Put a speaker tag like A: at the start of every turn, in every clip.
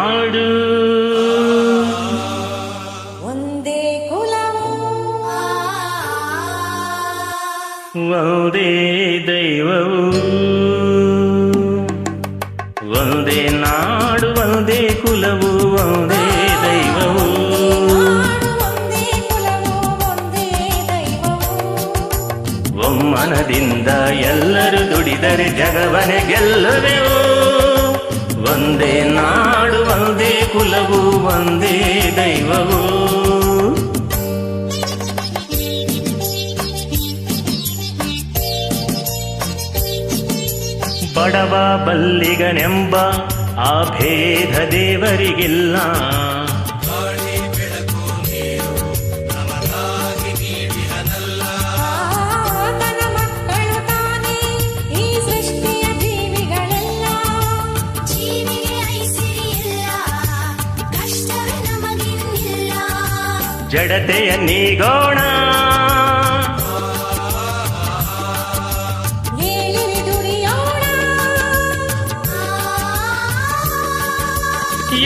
A: ನಾಡು
B: ಒಂದೇ ಕುಲವು
A: ಒಂದೇ ದೈವವು ಒಂದೇ ನಾಡು ಒಂದೇ ಕುಲವು ಒಂದೇ ದೈವವು
B: ಒಂದೇ ಕುಲವು ಒಂದೇ ದೈವವು
A: ಒಮ್ಮನದಿಂದ ಎಲ್ಲರೂ ದುಡಿದರೆ ಜಗವನೆ ಗೆಲ್ಲುವೆವು ಒಂದೇ ನಾಡು ಒಂದೇ ಕುಲವು ಒಂದೇ ದೈವವು ಬಡವ ಬಲ್ಲಿಗನೆಂಬ ಆ ಭೇದ ದೇವರಿಗಿಲ್ಲ
B: ತನ್ನ ಮಕ್ಕಳು ತಾನೇ ಈ ಸೃಷ್ಟಿಯ ಜೀವಿಗಳೆಲ್ಲ ಜೀವಿಗೆ ಐಸಿರಿಯಿಲ್ಲ ಕಷ್ಟವೇ ನಮಗಿಲ್ಲ
A: ಜಡತೆಯ ನೀಗೋಣ
B: ಏಳಿರಿ ದುಡಿಯೋಣ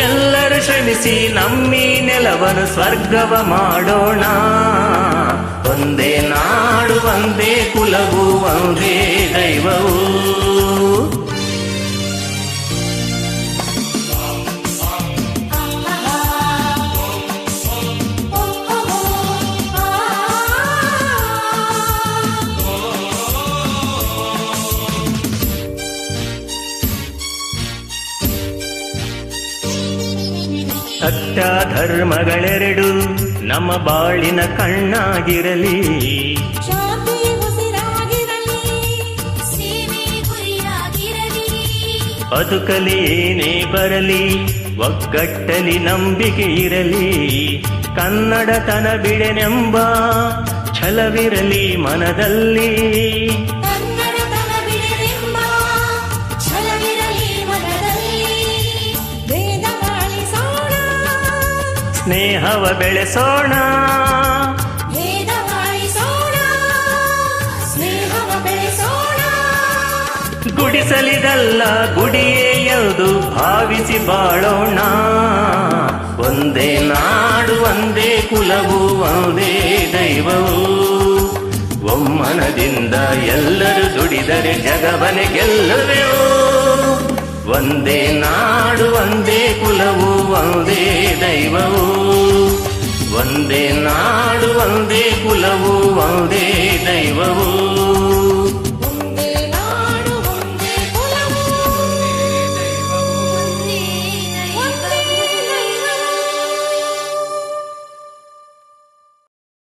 A: ಎಲ್ಲರೂ ಶ್ರಮಿಸಿ ನಮ್ಮಿ ನೆಲವನ್ನು ಸ್ವರ್ಗವ ಮಾಡೋಣ ಒಂದೇ ನಾಡು ಒಂದೇ ಕುಲವು ಒಂದೇ ದೈವವು ಸತ್ಯ ಧರ್ಮಗಳೆರಡು ನಮ್ಮ ಬಾಳಿನ ಕಣ್ಣಾಗಿರಲಿ
B: ಶಾಂತಿ ಉಸಿರಾಗಿರಲಿ ಸೇವೆ ಗುರಿಯಾಗಿರಲಿ
A: ಬದುಕಲಿ ಏನೇ ಬರಲಿ ಒಗ್ಗಟ್ಟಲಿ ನಂಬಿಕೆ ಇರಲಿ ಕನ್ನಡತನ ಬಿಡೆನೆಂಬ ಛಲವಿರಲಿ ಮನದಲ್ಲಿ
B: ಕನ್ನಡತನ ಬಿಡರೆಂಬ ಛಲವಿರಲಿ ಮನದಲ್ಲಿ ವೇದ ಬಾಳಿಸೋಣ
A: ಸ್ನೇಹವ ಬೆಳೆಸೋಣ
B: ವೇದ ಬಾಳಿಸೋಣ ಸ್ನೇಹವ ಬೆಳೆಸೋಣ
A: ಗುಡಿಸಲಿದಲ್ಲ ಗುಡಿಯೇ ಎಂದು ಭಾವಿಸಿ ಬಾಳೋಣ ಒಂದೇ ನಾಡು ಒಂದೇ ಕುಲವು ಒಂದೇ ದೈವವು ಒಮ್ಮನದಿಂದ ಎಲ್ಲರೂ ದುಡಿದರೆ ಜಗವನೆ ಗೆಲ್ಲುವೆವು ಒಂದೇ ನಾಡು ಒಂದೇ ಕುಲವು ಒಂದೇ ದೈವವು ಒಂದೇ ನಾಡು ಒಂದೇ ಕುಲವು ಒಂದೇ ದೈವವು